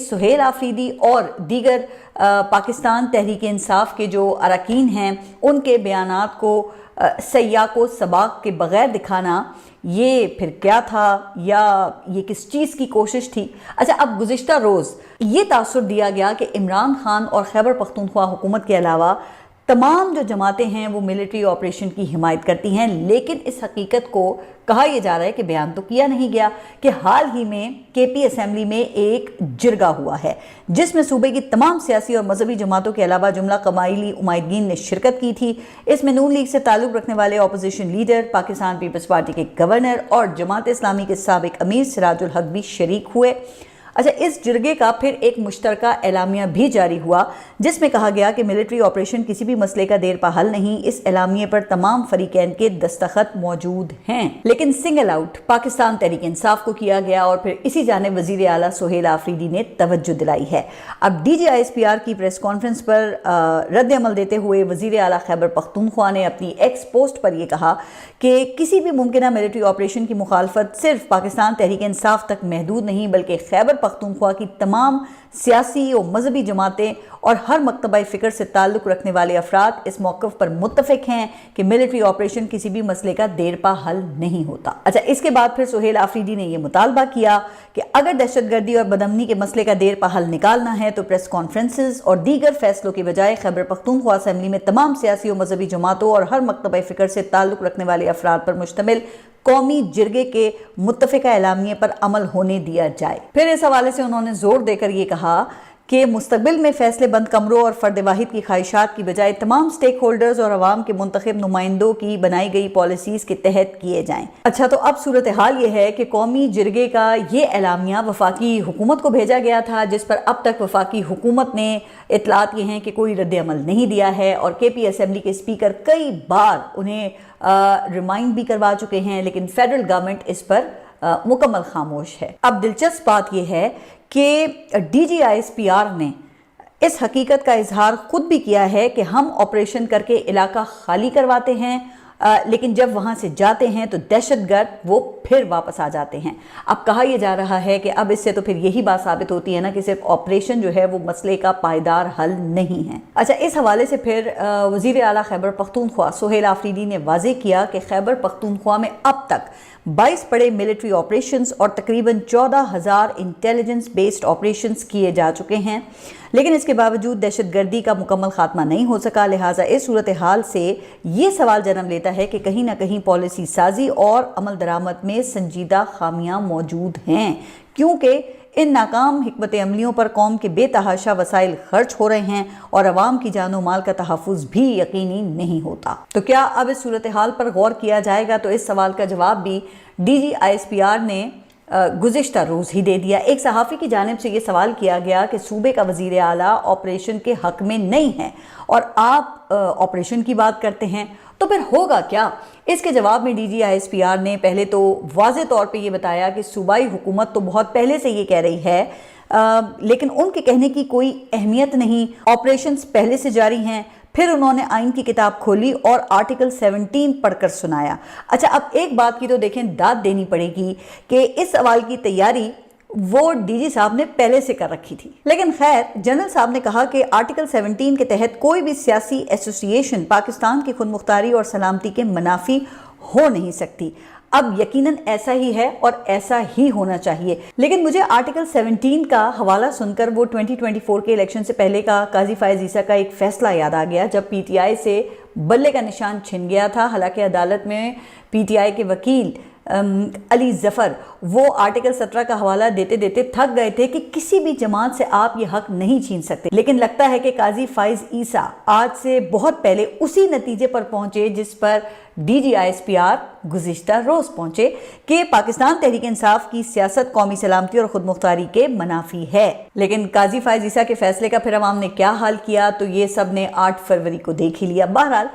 سہیل آفریدی اور دیگر پاکستان تحریک انصاف کے جو اراکین ہیں ان کے بیانات کو سیاق و سباق کے بغیر دکھانا، یہ پھر کیا تھا یا یہ کس چیز کی کوشش تھی؟ اچھا، اب گزشتہ روز یہ تاثر دیا گیا کہ عمران خان اور خیبر پختونخوا حکومت کے علاوہ تمام جو جماعتیں ہیں وہ ملٹری آپریشن کی حمایت کرتی ہیں، لیکن اس حقیقت کو کہا یہ جا رہا ہے کہ بیان تو کیا نہیں گیا کہ حال ہی میں کے پی اسمبلی میں ایک جرگہ ہوا ہے جس میں صوبے کی تمام سیاسی اور مذہبی جماعتوں کے علاوہ جملہ قبائلی عمائدین نے شرکت کی تھی۔ اس میں نون لیگ سے تعلق رکھنے والے اپوزیشن لیڈر، پاکستان پیپلز پارٹی کے گورنر اور جماعت اسلامی کے سابق امیر سراج الحق بھی شریک ہوئے۔ اچھا، اس جرگے کا پھر ایک مشترکہ اعلامیہ بھی جاری ہوا جس میں کہا گیا کہ ملٹری آپریشن کسی بھی مسئلے کا دیر پا حل نہیں۔ اس اعلامیے پر تمام فریقین کے دستخط موجود ہیں، لیکن سنگل آؤٹ پاکستان تحریک انصاف کو کیا گیا اور پھر اسی جانب وزیر اعلیٰ سہیل آفریدی نے توجہ دلائی ہے۔ اب D G I S P R کی پریس کانفرنس پر رد عمل دیتے ہوئے وزیر اعلیٰ خیبر پختونخوا نے اپنی ایکس پوسٹ پر یہ کہا کہ کسی بھی ممکنہ ملٹری آپریشن کی مخالفت صرف پاکستان تحریک انصاف تک محدود نہیں بلکہ خیبر پختونخوا کی تمام سیاسی و مذہبی جماعتیں اور ہر مکتبہ فکر سے تعلق رکھنے والے افراد اس موقف پر متفق ہیں کہ ملٹری آپریشن کسی بھی مسئلے کا دیر پا حل نہیں ہوتا۔ اچھا، اس کے بعد پھر سہیل آفریدی نے یہ مطالبہ کیا کہ اگر دہشت گردی اور بدامنی کے مسئلے کا دیر پا حل نکالنا ہے تو پریس کانفرنسز اور دیگر فیصلوں کے بجائے خیبر پختونخوا اسمبلی میں تمام سیاسی و مذہبی جماعتوں اور ہر مکتبہ فکر سے تعلق رکھنے والے افراد پر مشتمل قومی جرگے کے متفقہ اعلامیے پر عمل ہونے دیا جائے۔ پھر اس حوالے سے انہوں نے زور دے کر یہ کہا کہ مستقبل میں فیصلے بند کمروں اور فرد واحد کی خواہشات کی بجائے تمام سٹیک ہولڈرز اور عوام کے منتخب نمائندوں کی بنائی گئی پالیسیز کے تحت کیے جائیں۔ اچھا، تو اب صورتحال یہ ہے کہ قومی جرگے کا یہ اعلامیہ وفاقی حکومت کو بھیجا گیا تھا جس پر اب تک وفاقی حکومت نے اطلاعات یہ ہیں کہ کوئی رد عمل نہیں دیا ہے اور کے پی اسمبلی کے اسپیکر کئی بار انہیں ریمائنڈ بھی کروا چکے ہیں، لیکن فیڈرل گورنمنٹ اس پر مکمل خاموش ہے۔ اب دلچسپ بات یہ ہے کہ D G I S P R نے اس حقیقت کا اظہار خود بھی کیا ہے کہ ہم آپریشن کر کے علاقہ خالی کرواتے ہیں، لیکن جب وہاں سے جاتے ہیں تو دہشت گرد وہ پھر واپس آ جاتے ہیں۔ اب کہا یہ جا رہا ہے کہ اب اس سے تو پھر یہی بات ثابت ہوتی ہے نا کہ صرف آپریشن جو ہے وہ مسئلے کا پائیدار حل نہیں ہے۔ اچھا، اس حوالے سے پھر وزیر اعلیٰ خیبر پختونخوا سہیل آفریدی نے واضح کیا کہ خیبر پختونخوا میں اب تک 22 بڑے ملٹری آپریشنز اور تقریباً 14,000 انٹیلیجنس بیسڈ آپریشنز کیے جا چکے ہیں، لیکن اس کے باوجود دہشت گردی کا مکمل خاتمہ نہیں ہو سکا۔ لہٰذا اس صورتحال سے یہ سوال جنم لیتا ہے کہ کہیں نہ کہیں پالیسی سازی اور عمل درآمد میں سنجیدہ خامیاں موجود ہیں، کیونکہ ان ناکام حکمت عملیوں پر قوم کے بے تحاشا وسائل خرچ ہو رہے ہیں اور عوام کی جان و مال کا تحفظ بھی یقینی نہیں ہوتا۔ تو کیا اب اس صورتحال پر غور کیا جائے گا؟ تو اس سوال کا جواب بھی D G I S P R نے گزشتہ روز ہی دے دیا۔ ایک صحافی کی جانب سے یہ سوال کیا گیا کہ صوبے کا وزیر اعلیٰ آپریشن کے حق میں نہیں ہے اور آپ آپریشن کی بات کرتے ہیں، تو پھر ہوگا کیا؟ اس کے جواب میں D G I S P R نے پہلے تو واضح طور پہ یہ بتایا کہ صوبائی حکومت تو بہت پہلے سے یہ کہہ رہی ہے، لیکن ان کے کہنے کی کوئی اہمیت نہیں، آپریشنز پہلے سے جاری ہیں۔ پھر انہوں نے آئین کی کتاب کھولی اور آرٹیکل 17 پڑھ کر سنایا۔ اچھا، اب ایک بات کی تو دیکھیں داد دینی پڑے گی کہ اس سوال کی تیاری وہ ڈی جی صاحب نے پہلے سے کر رکھی تھی، لیکن خیر جنرل صاحب نے کہا کہ آرٹیکل 17 کے تحت کوئی بھی سیاسی ایسوسی ایشن پاکستان کی خود مختاری اور سلامتی کے منافی ہو نہیں سکتی۔ اب یقیناً ایسا ہی ہے اور ایسا ہی ہونا چاہیے، لیکن مجھے آرٹیکل 17 کا حوالہ سن کر وہ 2024 کے الیکشن سے پہلے کا قاضی فائز عیسیٰ کا ایک فیصلہ یاد آ گیا جب پی ٹی آئی سے بلے کا نشان چھن گیا تھا۔ حالانکہ عدالت میں پی ٹی آئی کے وکیل علی ظفر وہ آرٹیکل 17 کا حوالہ دیتے دیتے تھک گئے تھے کہ کسی بھی جماعت سے آپ یہ حق نہیں چھین سکتے، لیکن لگتا ہے کہ قاضی فائز عیسیٰ آج سے بہت پہلے اسی نتیجے پر پہنچے جس پر D G I S P R گزشتہ روز پہنچے کہ پاکستان تحریک انصاف کی سیاست قومی سلامتی اور خود مختاری کے منافی ہے۔ لیکن قاضی فائز عیسیٰ کے فیصلے کا پھر عوام نے کیا حال کیا تو یہ سب نے 8 فروری کو دیکھ ہی لیا۔ بہرحال